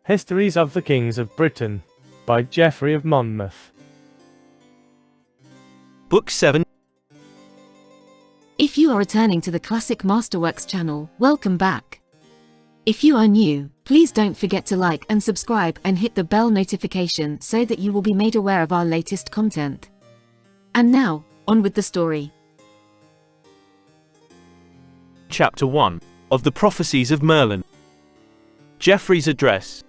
Histories of the Kings of Britain by Geoffrey of Monmouth. Book 7. If you are returning to the Classic Masterworks channel, welcome back. If you are new, please don't forget to like and subscribe and hit the bell notification so that you will be made aware of our latest content. And now, on with the story. Chapter 1. Of the Prophecies of Merlin. Geoffreys Address.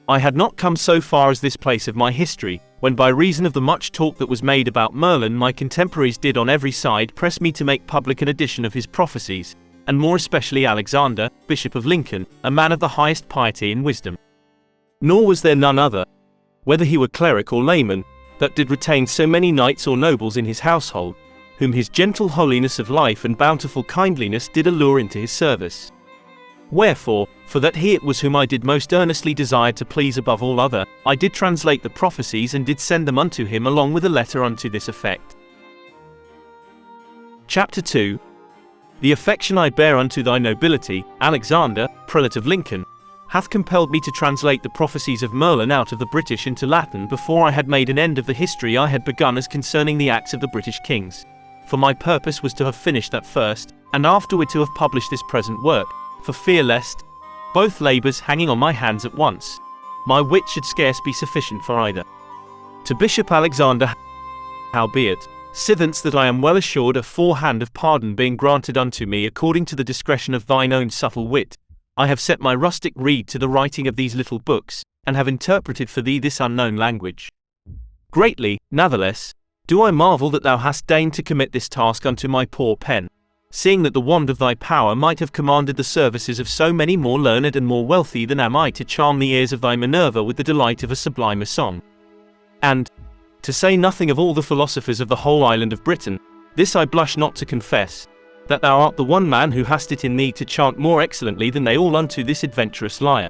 I had not come so far as this place of my history, when by reason of the much talk that was made about Merlin my contemporaries did on every side press me to make public an edition of his prophecies, and more especially Alexander, Bishop of Lincoln, a man of the highest piety and wisdom. Nor was there none other, whether he were cleric or layman, that did retain so many knights or nobles in his household, whom his gentle holiness of life and bountiful kindliness did allure into his service. Wherefore, for that he it was whom I did most earnestly desire to please above all other, I did translate the prophecies and did send them unto him along with a letter unto this effect. Chapter 2. The affection I bear unto thy nobility, Alexander, prelate of Lincoln, hath compelled me to translate the prophecies of Merlin out of the British into Latin before I had made an end of the history I had begun as concerning the acts of the British kings. For my purpose was to have finished that first, and afterward to have published this present work, for fear lest, both labours hanging on my hands at once, my wit should scarce be sufficient for either. To Bishop Alexander, howbeit, sithence that I am well assured aforehand of pardon being granted unto me according to the discretion of thine own subtle wit, I have set my rustic reed to the writing of these little books, and have interpreted for thee this unknown language. Greatly, natheless, do I marvel that thou hast deigned to commit this task unto my poor pen, seeing that the wand of thy power might have commanded the services of so many more learned and more wealthy than am I to charm the ears of thy Minerva with the delight of a sublimer song. And, to say nothing of all the philosophers of the whole island of Britain, this I blush not to confess, that thou art the one man who hast it in thee to chant more excellently than they all unto this adventurous lyre.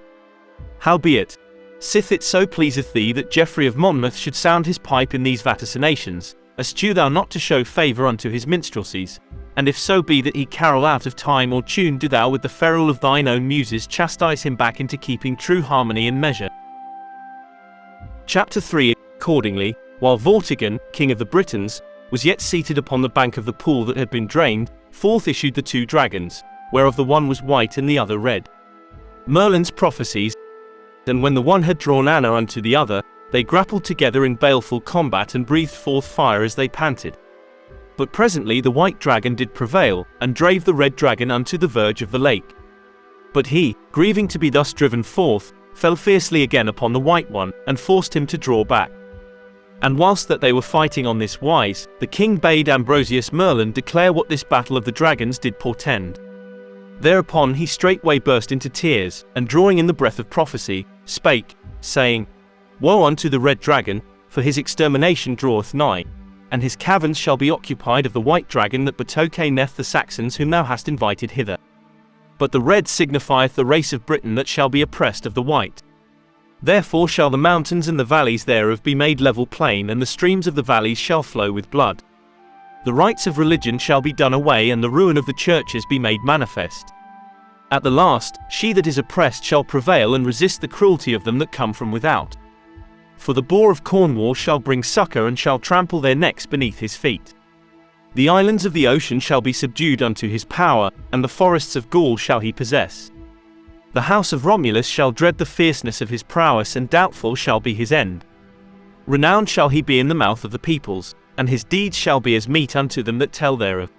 Howbeit, sith it so pleaseth thee that Geoffrey of Monmouth should sound his pipe in these vaticinations, eschew thou not to show favour unto his minstrelsies, and if so be that he carol out of time or tune, do thou with the ferule of thine own muses chastise him back into keeping true harmony and measure. Chapter 3. Accordingly, while Vortigern, king of the Britons, was yet seated upon the bank of the pool that had been drained, forth issued the two dragons, whereof the one was white and the other red. Merlin's Prophecies. And when the one had drawn anna unto the other, they grappled together in baleful combat and breathed forth fire as they panted. But presently the white dragon did prevail, and drave the red dragon unto the verge of the lake. But he, grieving to be thus driven forth, fell fiercely again upon the white one, and forced him to draw back. And whilst that they were fighting on this wise, the king bade Ambrosius Merlin declare what this battle of the dragons did portend. Thereupon he straightway burst into tears, and drawing in the breath of prophecy, spake, saying, Woe unto the red dragon, for his extermination draweth nigh, and his caverns shall be occupied of the white dragon that betokeneth the Saxons whom thou hast invited hither. But the red signifieth the race of Britain that shall be oppressed of the white. Therefore shall the mountains and the valleys thereof be made level plain, and the streams of the valleys shall flow with blood. The rites of religion shall be done away, and the ruin of the churches be made manifest. At the last, she that is oppressed shall prevail and resist the cruelty of them that come from without. For the boar of Cornwall shall bring succour and shall trample their necks beneath his feet. The islands of the ocean shall be subdued unto his power, and the forests of Gaul shall he possess. The house of Romulus shall dread the fierceness of his prowess, and doubtful shall be his end. Renowned shall he be in the mouth of the peoples, and his deeds shall be as meat unto them that tell thereof.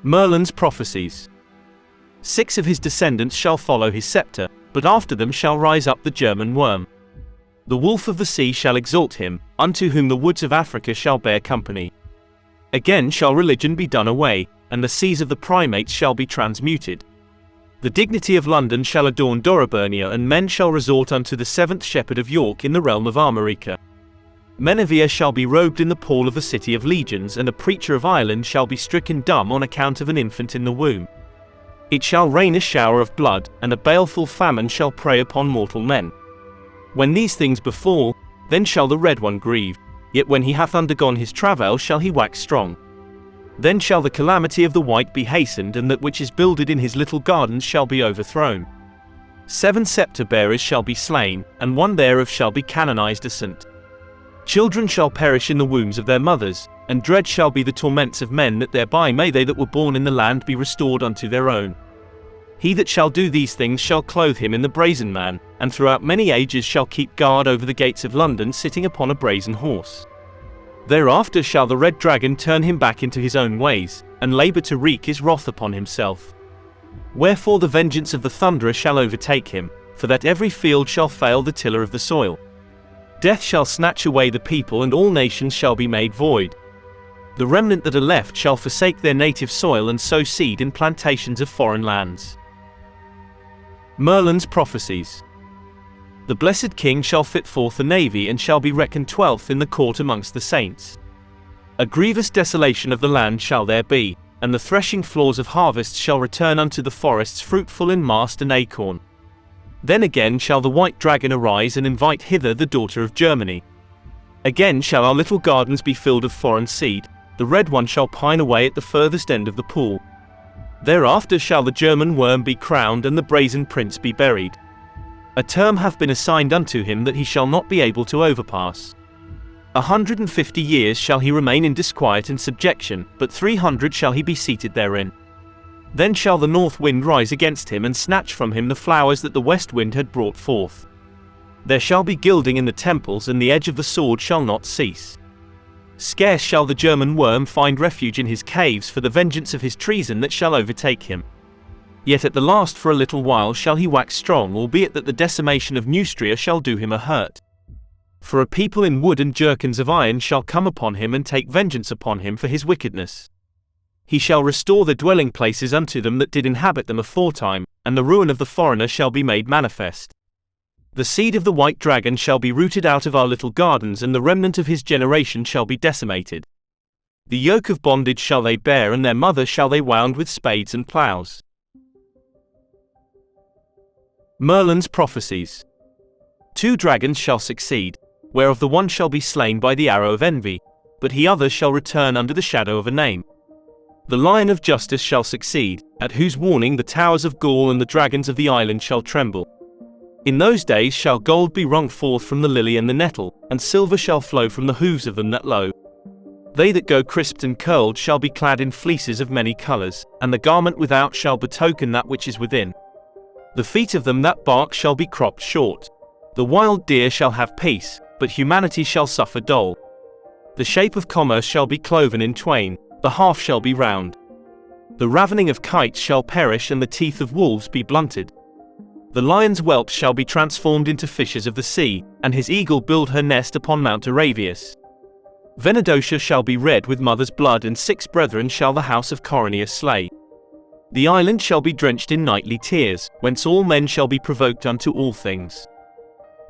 Merlin's Prophecies. 6 of his descendants shall follow his sceptre, but after them shall rise up the German worm. The wolf of the sea shall exalt him, unto whom the woods of Africa shall bear company. Again shall religion be done away, and the seas of the primates shall be transmuted. The dignity of London shall adorn Dorobernia, and men shall resort unto the 7th shepherd of York in the realm of Armorica. Menevere shall be robed in the pall of the city of legions, and a preacher of Ireland shall be stricken dumb on account of an infant in the womb. It shall rain a shower of blood, and a baleful famine shall prey upon mortal men. When these things befall, then shall the red one grieve, yet when he hath undergone his travail shall he wax strong. Then shall the calamity of the white be hastened, and that which is builded in his little gardens shall be overthrown. 7 scepter bearers shall be slain, and one thereof shall be canonized a saint. Children shall perish in the wombs of their mothers, and dread shall be the torments of men, that thereby may they that were born in the land be restored unto their own. He that shall do these things shall clothe him in the brazen man, and throughout many ages shall keep guard over the gates of London, sitting upon a brazen horse. Thereafter shall the red dragon turn him back into his own ways, and labour to wreak his wrath upon himself. Wherefore the vengeance of the thunderer shall overtake him, for that every field shall fail the tiller of the soil. Death shall snatch away the people, and all nations shall be made void. The remnant that are left shall forsake their native soil, and sow seed in plantations of foreign lands. Merlin's Prophecies. The blessed king shall fit forth a navy, and shall be reckoned 12th in the court amongst the saints. A grievous desolation of the land shall there be, and the threshing floors of harvests shall return unto the forests fruitful in mast and acorn. Then again shall the white dragon arise, and invite hither the daughter of Germany. Again shall our little gardens be filled of foreign seed, the red one shall pine away at the furthest end of the pool. Thereafter shall the German worm be crowned, and the brazen prince be buried. A term hath been assigned unto him that he shall not be able to overpass. 150 years shall he remain in disquiet and subjection, but 300 shall he be seated therein. Then shall the north wind rise against him, and snatch from him the flowers that the west wind had brought forth. There shall be gilding in the temples, and the edge of the sword shall not cease. Scarce shall the German worm find refuge in his caves for the vengeance of his treason that shall overtake him. Yet at the last for a little while shall he wax strong, albeit that the decimation of Neustria shall do him a hurt. For a people in wood and jerkins of iron shall come upon him, and take vengeance upon him for his wickedness. He shall restore the dwelling places unto them that did inhabit them aforetime, and the ruin of the foreigner shall be made manifest. The seed of the white dragon shall be rooted out of our little gardens, and the remnant of his generation shall be decimated. The yoke of bondage shall they bear, and their mother shall they wound with spades and ploughs. Merlin's Prophecies. 2 dragons shall succeed, whereof the one shall be slain by the arrow of envy, but he other shall return under the shadow of a name. The lion of justice shall succeed, at whose warning the towers of Gaul and the dragons of the island shall tremble. In those days shall gold be wrung forth from the lily and the nettle, and silver shall flow from the hooves of them that low. They that go crisped and curled shall be clad in fleeces of many colours, and the garment without shall betoken that which is within. The feet of them that bark shall be cropped short. The wild deer shall have peace, but humanity shall suffer dole. The shape of commerce shall be cloven in twain, the half shall be round. The ravening of kites shall perish, and the teeth of wolves be blunted. The lion's whelps shall be transformed into fishes of the sea, and his eagle build her nest upon Mount Aravius. Venedotia shall be red with mother's blood, and 6 brethren shall the house of Coronea slay. The island shall be drenched in nightly tears, whence all men shall be provoked unto all things.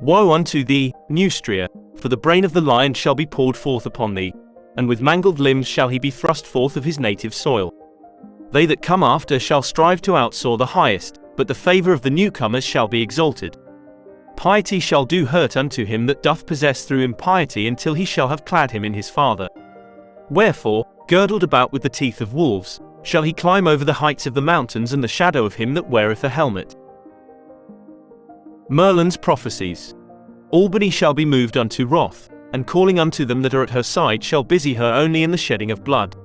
Woe unto thee, Neustria, for the brain of the lion shall be poured forth upon thee, and with mangled limbs shall he be thrust forth of his native soil. They that come after shall strive to outsoar the highest, but the favour of the newcomers shall be exalted. Piety shall do hurt unto him that doth possess through impiety, until he shall have clad him in his father. Wherefore, girdled about with the teeth of wolves, shall he climb over the heights of the mountains, and the shadow of him that weareth a helmet. Merlin's Prophecies. Albany shall be moved unto wrath, and calling unto them that are at her side shall busy her only in the shedding of blood.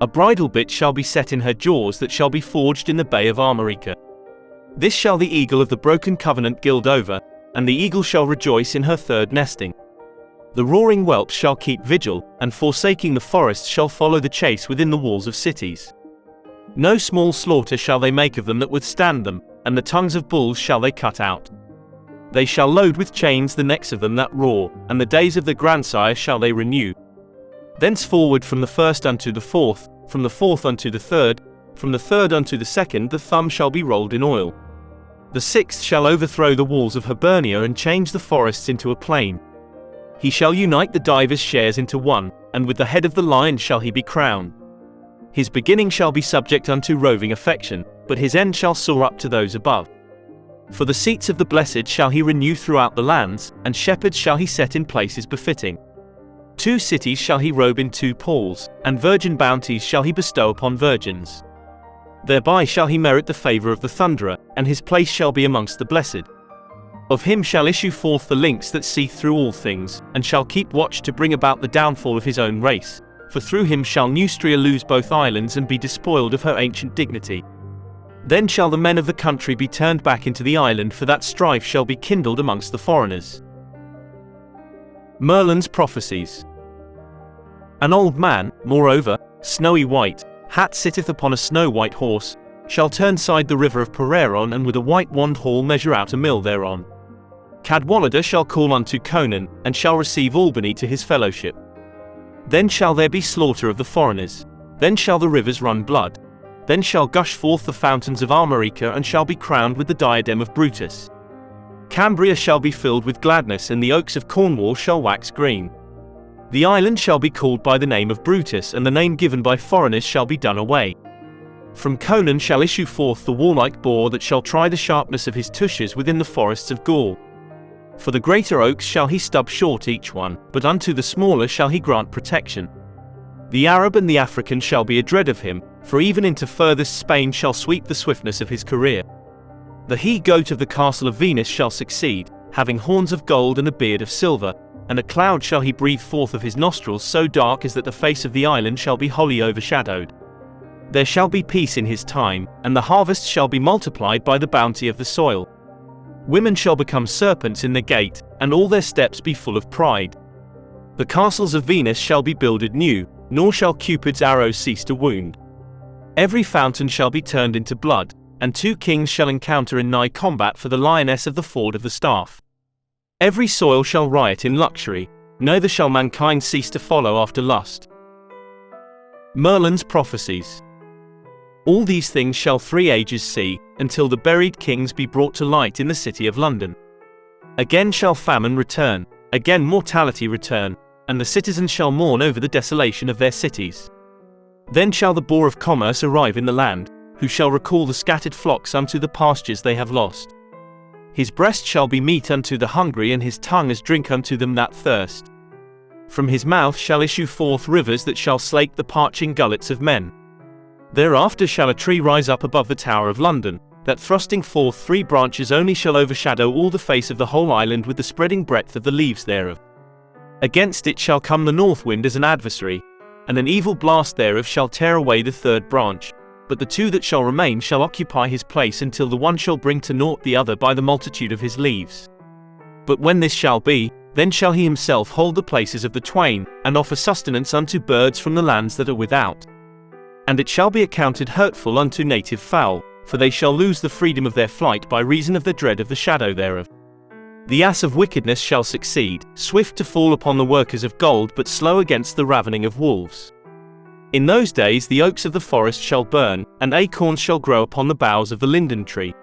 A bridle bit shall be set in her jaws that shall be forged in the bay of Armorica. This shall the eagle of the broken covenant gild over, and the eagle shall rejoice in her third nesting. The roaring whelps shall keep vigil, and forsaking the forests shall follow the chase within the walls of cities. No small slaughter shall they make of them that withstand them, and the tongues of bulls shall they cut out. They shall load with chains the necks of them that roar, and the days of the grandsire shall they renew. Thenceforward from the first unto the fourth, from the fourth unto the third, from the third unto the second the thumb shall be rolled in oil. The sixth shall overthrow the walls of Hibernia, and change the forests into a plain. He shall unite the divers shares into one, and with the head of the lion shall he be crowned. His beginning shall be subject unto roving affection, but his end shall soar up to those above. For the seats of the blessed shall he renew throughout the lands, and shepherds shall he set in places befitting. 2 cities shall he robe in 2 palls, and virgin bounties shall he bestow upon virgins. Thereby shall he merit the favour of the Thunderer, and his place shall be amongst the blessed. Of him shall issue forth the lynx that seeth through all things, and shall keep watch to bring about the downfall of his own race. For through him shall Neustria lose both islands and be despoiled of her ancient dignity. Then shall the men of the country be turned back into the island, for that strife shall be kindled amongst the foreigners. Merlin's Prophecies. An old man, moreover, snowy white, hat sitteth upon a snow-white horse, shall turn side the river of Pereron, and with a white wand hall measure out a mill thereon. Cadwallader shall call unto Conan, and shall receive Albany to his fellowship. Then shall there be slaughter of the foreigners. Then shall the rivers run blood. Then shall gush forth the fountains of Armorica, and shall be crowned with the diadem of Brutus. Cambria shall be filled with gladness, and the oaks of Cornwall shall wax green. The island shall be called by the name of Brutus, and the name given by foreigners shall be done away. From Conan shall issue forth the warlike boar that shall try the sharpness of his tushes within the forests of Gaul. For the greater oaks shall he stub short each one, but unto the smaller shall he grant protection. The Arab and the African shall be adread of him, for even into furthest Spain shall sweep the swiftness of his career. The he-goat of the castle of Venus shall succeed, having horns of gold and a beard of silver, and a cloud shall he breathe forth of his nostrils so dark as that the face of the island shall be wholly overshadowed. There shall be peace in his time, and the harvest shall be multiplied by the bounty of the soil. Women shall become serpents in the gate, and all their steps be full of pride. The castles of Venus shall be builded new, nor shall Cupid's arrows cease to wound. Every fountain shall be turned into blood, and 2 kings shall encounter in nigh combat for the lioness of the ford of the staff. Every soil shall riot in luxury, neither shall mankind cease to follow after lust. Merlin's Prophecies. All these things shall 3 ages see, until the buried kings be brought to light in the city of London. Again shall famine return, again mortality return, and the citizens shall mourn over the desolation of their cities. Then shall the boar of commerce arrive in the land, who shall recall the scattered flocks unto the pastures they have lost. His breast shall be meat unto the hungry, and his tongue as drink unto them that thirst. From his mouth shall issue forth rivers that shall slake the parching gullets of men. Thereafter shall a tree rise up above the Tower of London, that thrusting forth 3 branches only shall overshadow all the face of the whole island with the spreading breadth of the leaves thereof. Against it shall come the north wind as an adversary, and an evil blast thereof shall tear away the 3rd branch, but the 2 that shall remain shall occupy his place until the one shall bring to naught the other by the multitude of his leaves. But when this shall be, then shall he himself hold the places of the twain, and offer sustenance unto birds from the lands that are without. And it shall be accounted hurtful unto native fowl, for they shall lose the freedom of their flight by reason of the dread of the shadow thereof. The ass of wickedness shall succeed, swift to fall upon the workers of gold, but slow against the ravening of wolves. In those days the oaks of the forest shall burn, and acorns shall grow upon the boughs of the linden tree.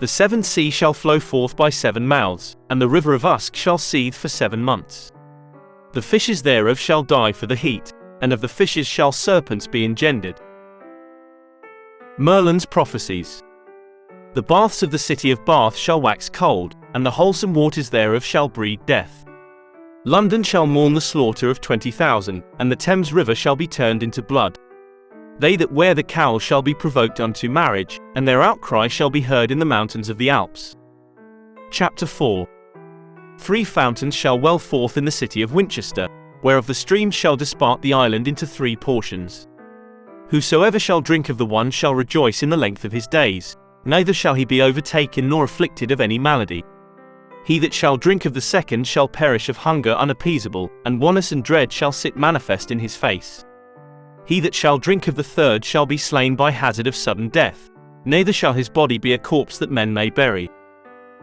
The 7th sea shall flow forth by 7 mouths, and the river of Usk shall seethe for 7 months. The fishes thereof shall die for the heat, and of the fishes shall serpents be engendered. Merlin's Prophecies. The baths of the city of Bath shall wax cold, and the wholesome waters thereof shall breed death. London shall mourn the slaughter of 20,000, and the Thames river shall be turned into blood. They that wear the cowl shall be provoked unto marriage, and their outcry shall be heard in the mountains of the Alps. Chapter 4. 3 fountains shall well forth in the city of Winchester, whereof the streams shall dispart the island into 3 portions. Whosoever shall drink of the one shall rejoice in the length of his days, neither shall he be overtaken nor afflicted of any malady. He that shall drink of the second shall perish of hunger unappeasable, and wanness and dread shall sit manifest in his face. He that shall drink of the third shall be slain by hazard of sudden death, neither shall his body be a corpse that men may bury.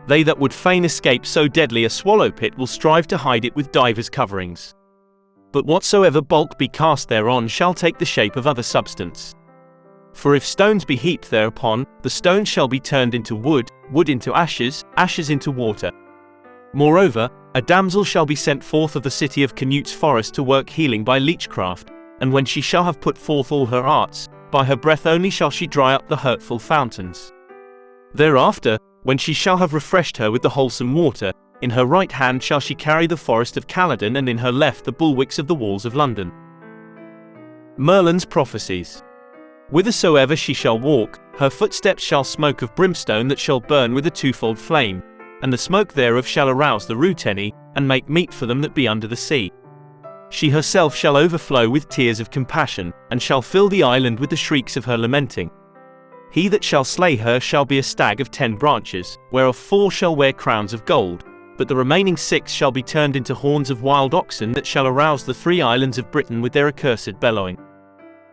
They that would fain escape so deadly a swallow pit will strive to hide it with divers coverings. But whatsoever bulk be cast thereon shall take the shape of other substance. For if stones be heaped thereupon, the stones shall be turned into wood, wood into ashes, ashes into water. Moreover, a damsel shall be sent forth of the city of Canute's forest to work healing by leechcraft, and when she shall have put forth all her arts, by her breath only shall she dry up the hurtful fountains. Thereafter, when she shall have refreshed her with the wholesome water, in her right hand shall she carry the forest of Caledon, and in her left the bulwarks of the walls of London. Merlin's Prophecies. Whithersoever she shall walk, her footsteps shall smoke of brimstone that shall burn with a twofold flame, and the smoke thereof shall arouse the Britanniae, and make meat for them that be under the sea. She herself shall overflow with tears of compassion, and shall fill the island with the shrieks of her lamenting. He that shall slay her shall be a stag of 10 branches, whereof 4 shall wear crowns of gold, but the remaining 6 shall be turned into horns of wild oxen that shall arouse the 3 islands of Britain with their accursed bellowing.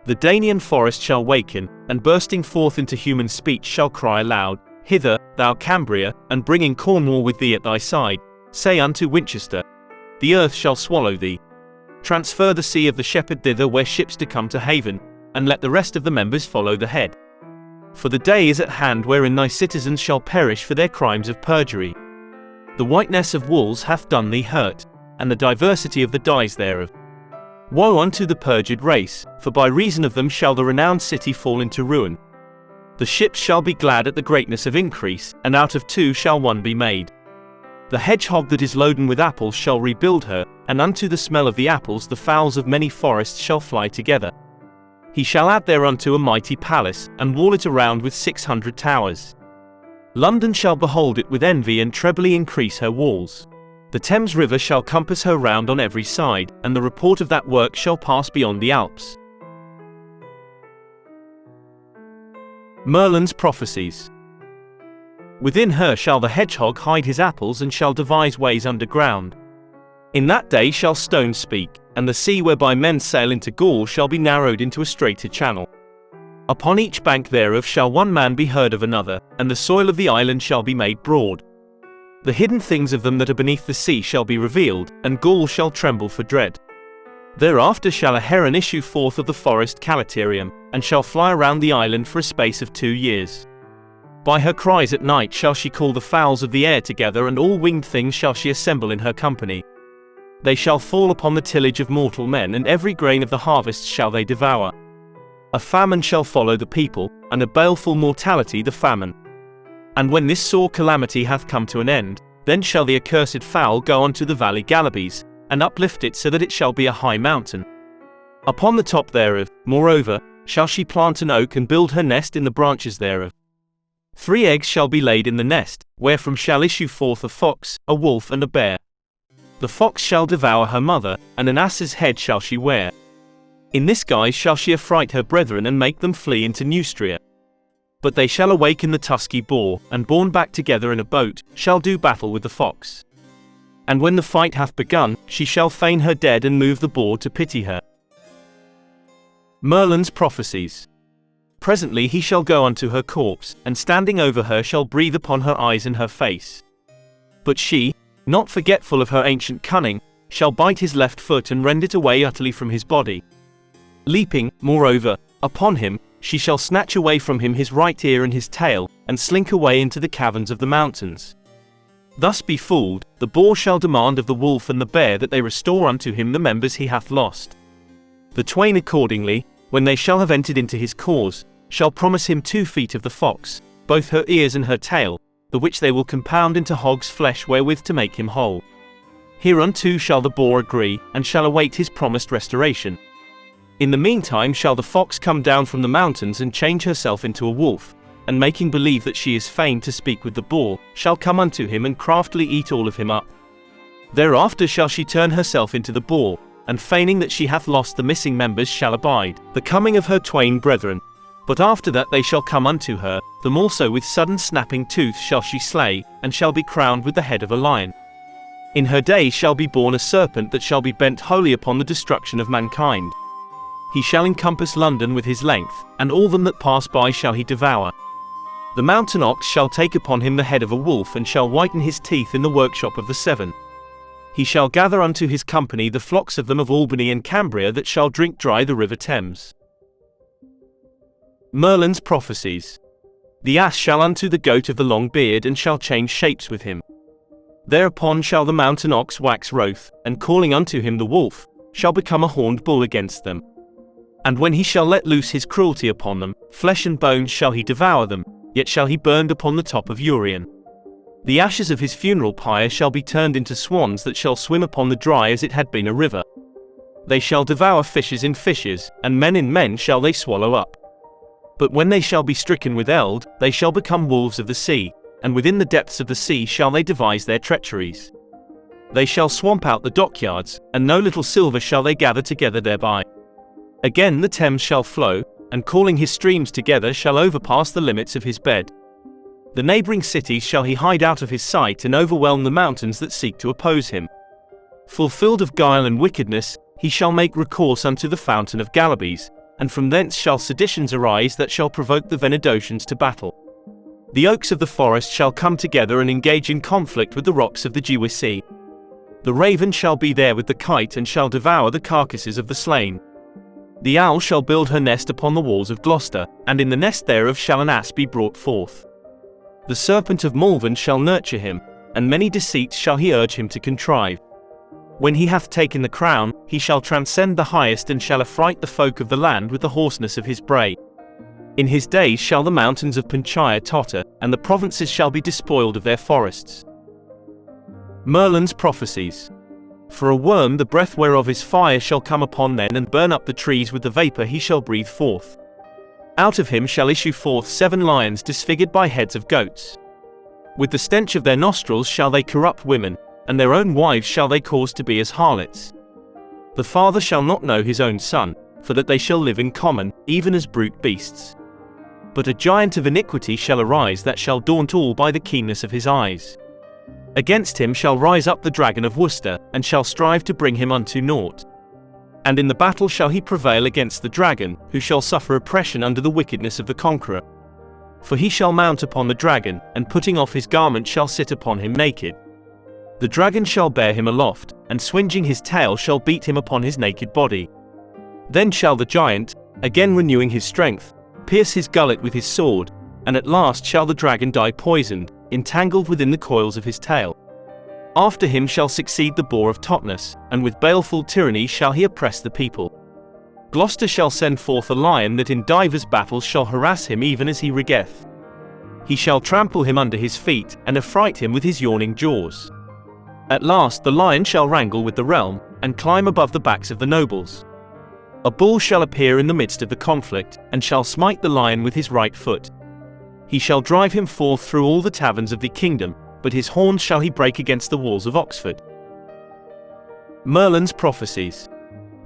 The Danian forest shall waken, and bursting forth into human speech shall cry aloud, Hither, thou Cambria, and bringing Cornwall with thee at thy side, say unto Winchester, the earth shall swallow thee. Transfer the sea of the shepherd thither where ships do come to haven, and let the rest of the members follow the head. For the day is at hand wherein thy citizens shall perish for their crimes of perjury. The whiteness of walls hath done thee hurt, and the diversity of the dyes thereof. Woe unto the perjured race, for by reason of them shall the renowned city fall into ruin. The ships shall be glad at the greatness of increase, and out of 2 shall 1 be made. The hedgehog that is loaden with apples shall rebuild her, and unto the smell of the apples the fowls of many forests shall fly together. He shall add thereunto a mighty palace, and wall it around with 600 towers. London shall behold it with envy and trebly increase her walls. The Thames river shall compass her round on every side, and the report of that work shall pass beyond the Alps. Merlin's Prophecies. Within her shall the hedgehog hide his apples and shall devise ways underground. In that day shall stones speak, and the sea whereby men sail into Gaul shall be narrowed into a straighter channel. Upon each bank thereof shall 1 man be heard of another, and the soil of the island shall be made broad. The hidden things of them that are beneath the sea shall be revealed, and Gaul shall tremble for dread. Thereafter shall a heron issue forth of the forest Calaterium, and shall fly around the island for a space of 2 years. By her cries at night shall she call the fowls of the air together, and all winged things shall she assemble in her company. They shall fall upon the tillage of mortal men, and every grain of the harvest shall they devour. A famine shall follow the people, and a baleful mortality the famine. And when this sore calamity hath come to an end, then shall the accursed fowl go unto the valley Galabes, and uplift it so that it shall be a high mountain. Upon the top thereof, moreover, shall she plant an oak and build her nest in the branches thereof. 3 eggs shall be laid in the nest, wherefrom shall issue forth a fox, a wolf, and a bear. The fox shall devour her mother, and an ass's head shall she wear. In this guise shall she affright her brethren and make them flee into Neustria. But they shall awaken the tusky boar, and borne back together in a boat, shall do battle with the fox. And when the fight hath begun, she shall feign her dead and move the boar to pity her. Merlin's Prophecies. Presently he shall go unto her corpse, and standing over her shall breathe upon her eyes and her face. But she, not forgetful of her ancient cunning, shall bite his left foot and rend it away utterly from his body. Leaping, moreover, upon him, she shall snatch away from him his right ear and his tail, and slink away into the caverns of the mountains. Thus befooled, the boar shall demand of the wolf and the bear that they restore unto him the members he hath lost. The twain accordingly, when they shall have entered into his cause, shall promise him 2 feet of the fox, both her ears and her tail, the which they will compound into hog's flesh wherewith to make him whole. Hereunto shall the boar agree, and shall await his promised restoration. In the meantime shall the fox come down from the mountains and change herself into a wolf, and making believe that she is fain to speak with the boar, shall come unto him and craftily eat all of him up. Thereafter shall she turn herself into the boar, and feigning that she hath lost the missing members shall abide the coming of her twain brethren. But after that they shall come unto her, them also with sudden snapping tooth shall she slay, and shall be crowned with the head of a lion. In her days shall be born a serpent that shall be bent wholly upon the destruction of mankind. He shall encompass London with his length, and all them that pass by shall he devour. The mountain ox shall take upon him the head of a wolf, and shall whiten his teeth in the workshop of the 7. He shall gather unto his company the flocks of them of Albany and Cambria that shall drink dry the River Thames. Merlin's Prophecies. The ass shall unto the goat of the long beard, and shall change shapes with him. Thereupon shall the mountain ox wax wroth, and calling unto him the wolf, shall become a horned bull against them. And when he shall let loose his cruelty upon them, flesh and bones shall he devour them, yet shall he burned upon the top of Urian. The ashes of his funeral pyre shall be turned into swans that shall swim upon the dry as it had been a river. They shall devour fishes in fishes, and men in men shall they swallow up. But when they shall be stricken with eld, they shall become wolves of the sea, and within the depths of the sea shall they devise their treacheries. They shall swamp out the dockyards, and no little silver shall they gather together thereby. Again the Thames shall flow, and calling his streams together shall overpass the limits of his bed. The neighbouring cities shall he hide out of his sight and overwhelm the mountains that seek to oppose him. Fulfilled of guile and wickedness, he shall make recourse unto the fountain of Galabes, and from thence shall seditions arise that shall provoke the Venedosians to battle. The oaks of the forest shall come together and engage in conflict with the rocks of the Geoffreys. The raven shall be there with the kite and shall devour the carcasses of the slain. The owl shall build her nest upon the walls of Gloucester, and in the nest thereof shall an ass be brought forth. The serpent of Malvern shall nurture him, and many deceits shall he urge him to contrive. When he hath taken the crown, he shall transcend the highest and shall affright the folk of the land with the hoarseness of his bray. In his days shall the mountains of Panchaea totter, and the provinces shall be despoiled of their forests. Merlin's Prophecies. For a worm the breath whereof is fire shall come upon men and burn up the trees with the vapour he shall breathe forth. Out of him shall issue forth 7 lions disfigured by heads of goats. With the stench of their nostrils shall they corrupt women, and their own wives shall they cause to be as harlots. The father shall not know his own son, for that they shall live in common, even as brute beasts. But a giant of iniquity shall arise that shall daunt all by the keenness of his eyes. Against him shall rise up the dragon of Worcester, and shall strive to bring him unto naught. And in the battle shall he prevail against the dragon, who shall suffer oppression under the wickedness of the conqueror. For he shall mount upon the dragon, and putting off his garment shall sit upon him naked. The dragon shall bear him aloft, and swinging his tail shall beat him upon his naked body. Then shall the giant, again renewing his strength, pierce his gullet with his sword, and at last shall the dragon die poisoned, entangled within the coils of his tail. After him shall succeed the boar of Totnes, and with baleful tyranny shall he oppress the people. Gloucester shall send forth a lion that in divers battles shall harass him even as he reggeth. He shall trample him under his feet, and affright him with his yawning jaws. At last the lion shall wrangle with the realm, and climb above the backs of the nobles. A bull shall appear in the midst of the conflict, and shall smite the lion with his right foot. He shall drive him forth through all the taverns of the kingdom, but his horns shall he break against the walls of Oxford. Merlin's Prophecies.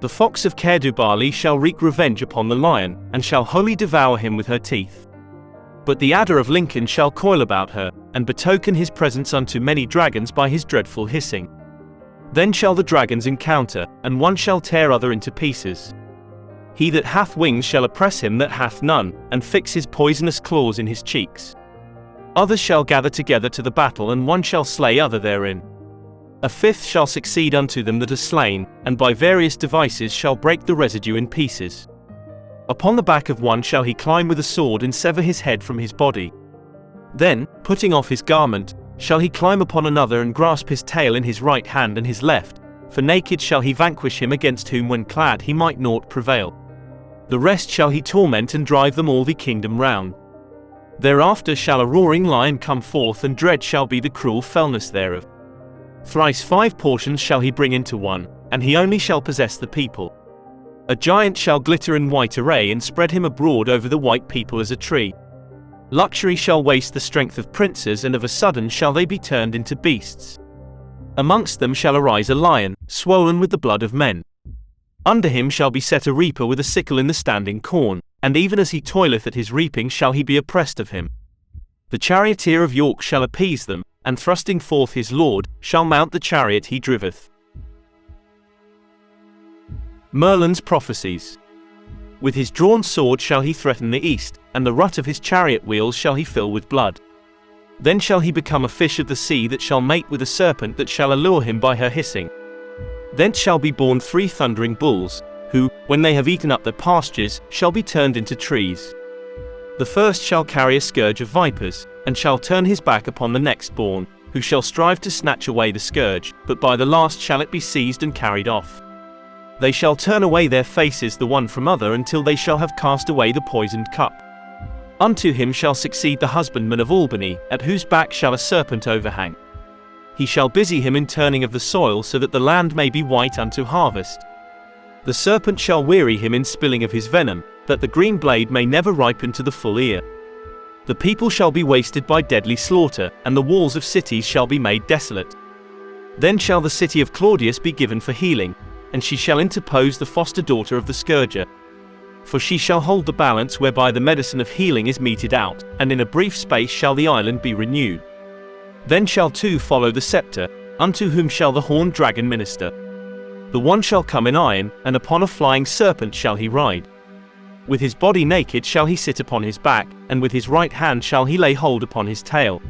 The fox of Caerdubali shall wreak revenge upon the lion, and shall wholly devour him with her teeth. But the adder of Lincoln shall coil about her, and betoken his presence unto many dragons by his dreadful hissing. Then shall the dragons encounter, and one shall tear other into pieces. He that hath wings shall oppress him that hath none, and fix his poisonous claws in his cheeks. Others shall gather together to the battle, and one shall slay other therein. A fifth shall succeed unto them that are slain, and by various devices shall break the residue in pieces. Upon the back of one shall he climb with a sword and sever his head from his body. Then, putting off his garment, shall he climb upon another and grasp his tail in his right hand and his left, for naked shall he vanquish him against whom when clad he might naught prevail. The rest shall he torment and drive them all the kingdom round. Thereafter shall a roaring lion come forth, and dread shall be the cruel fellness thereof. Thrice 5 portions shall he bring into one, and he only shall possess the people. A giant shall glitter in white array and spread him abroad over the white people as a tree. Luxury shall waste the strength of princes, and of a sudden shall they be turned into beasts. Amongst them shall arise a lion, swollen with the blood of men. Under him shall be set a reaper with a sickle in the standing corn, and even as he toileth at his reaping shall he be oppressed of him. The charioteer of York shall appease them, and thrusting forth his lord, shall mount the chariot he driveth. Merlin's Prophecies. With his drawn sword shall he threaten the east, and the rut of his chariot wheels shall he fill with blood. Then shall he become a fish of the sea that shall mate with a serpent that shall allure him by her hissing. Thence shall be born 3 thundering bulls, who, when they have eaten up their pastures, shall be turned into trees. The first shall carry a scourge of vipers, and shall turn his back upon the next born, who shall strive to snatch away the scourge, but by the last shall it be seized and carried off. They shall turn away their faces the one from other until they shall have cast away the poisoned cup. Unto him shall succeed the husbandman of Albany, at whose back shall a serpent overhang. He shall busy him in turning of the soil so that the land may be white unto harvest. The serpent shall weary him in spilling of his venom, that the green blade may never ripen to the full ear. The people shall be wasted by deadly slaughter, and the walls of cities shall be made desolate. Then shall the city of Claudius be given for healing, and she shall interpose the foster daughter of the scourger. For she shall hold the balance whereby the medicine of healing is meted out, and in a brief space shall the island be renewed. Then shall two follow the scepter, unto whom shall the horned dragon minister. The one shall come in iron, and upon a flying serpent shall he ride. With his body naked shall he sit upon his back, and with his right hand shall he lay hold upon his tail.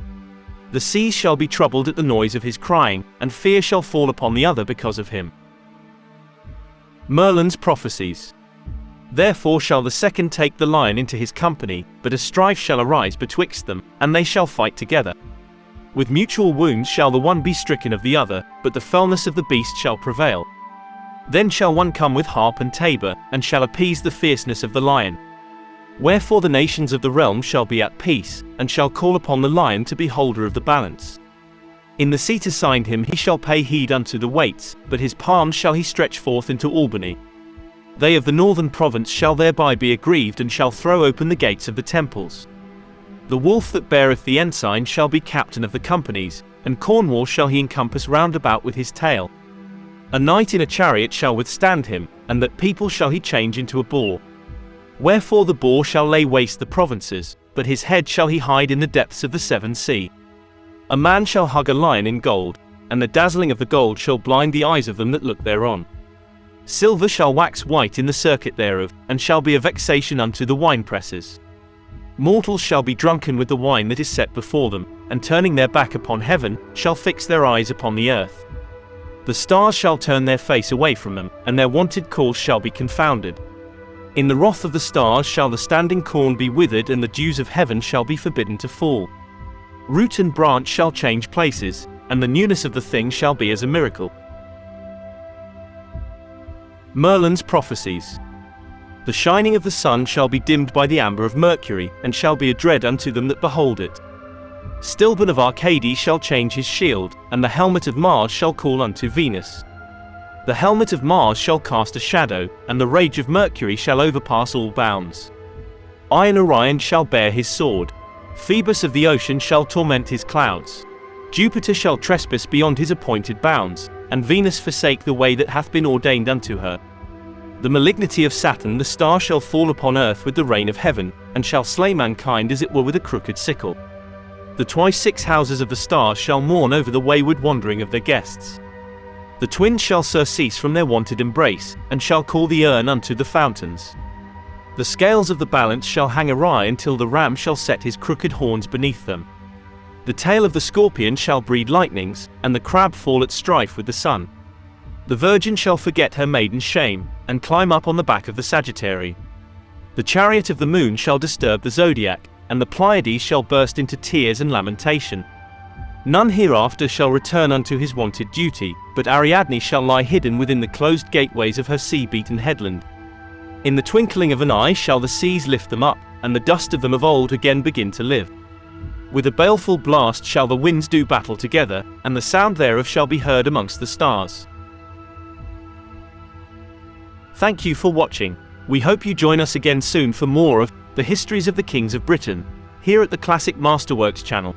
The seas shall be troubled at the noise of his crying, and fear shall fall upon the other because of him. Merlin's Prophecies. Therefore shall the second take the lion into his company, but a strife shall arise betwixt them, and they shall fight together. With mutual wounds shall the one be stricken of the other, but the fellness of the beast shall prevail. Then shall one come with harp and tabor, and shall appease the fierceness of the lion. Wherefore the nations of the realm shall be at peace, and shall call upon the lion to be holder of the balance. In the seat assigned him he shall pay heed unto the weights, but his palms shall he stretch forth into Albany. They of the northern province shall thereby be aggrieved, and shall throw open the gates of the temples. The wolf that beareth the ensign shall be captain of the companies, and Cornwall shall he encompass round about with his tail. A knight in a chariot shall withstand him, and that people shall he change into a boar. Wherefore the boar shall lay waste the provinces, but his head shall he hide in the depths of the Severn Sea. A man shall hug a lion in gold, and the dazzling of the gold shall blind the eyes of them that look thereon. Silver shall wax white in the circuit thereof, and shall be a vexation unto the winepresses. Mortals shall be drunken with the wine that is set before them, and turning their back upon heaven, shall fix their eyes upon the earth. The stars shall turn their face away from them, and their wonted course shall be confounded. In the wrath of the stars shall the standing corn be withered, and the dews of heaven shall be forbidden to fall. Root and branch shall change places, and the newness of the thing shall be as a miracle. Merlin's Prophecies. The shining of the sun shall be dimmed by the amber of Mercury, and shall be a dread unto them that behold it. Stilbon of Arcady shall change his shield, and the helmet of Mars shall call unto Venus. The helmet of Mars shall cast a shadow, and the rage of Mercury shall overpass all bounds. Iron Orion shall bear his sword. Phoebus of the ocean shall torment his clouds. Jupiter shall trespass beyond his appointed bounds, and Venus forsake the way that hath been ordained unto her. The malignity of Saturn the star shall fall upon earth with the rain of heaven, and shall slay mankind as it were with a crooked sickle. The twice 6 houses of the stars shall mourn over the wayward wandering of their guests. The twins shall surcease from their wonted embrace, and shall call the urn unto the fountains. The scales of the balance shall hang awry until the ram shall set his crooked horns beneath them. The tail of the scorpion shall breed lightnings, and the crab fall at strife with the sun. The virgin shall forget her maiden shame, and climb up on the back of the Sagittary. The chariot of the moon shall disturb the zodiac, and the Pleiades shall burst into tears and lamentation. None hereafter shall return unto his wonted duty, but Ariadne shall lie hidden within the closed gateways of her sea-beaten headland. In the twinkling of an eye shall the seas lift them up, and the dust of them of old again begin to live. With a baleful blast shall the winds do battle together, and the sound thereof shall be heard amongst the stars. Thank you for watching. We hope you join us again soon for more of the Histories of the Kings of Britain, here at the Classic Masterworks channel.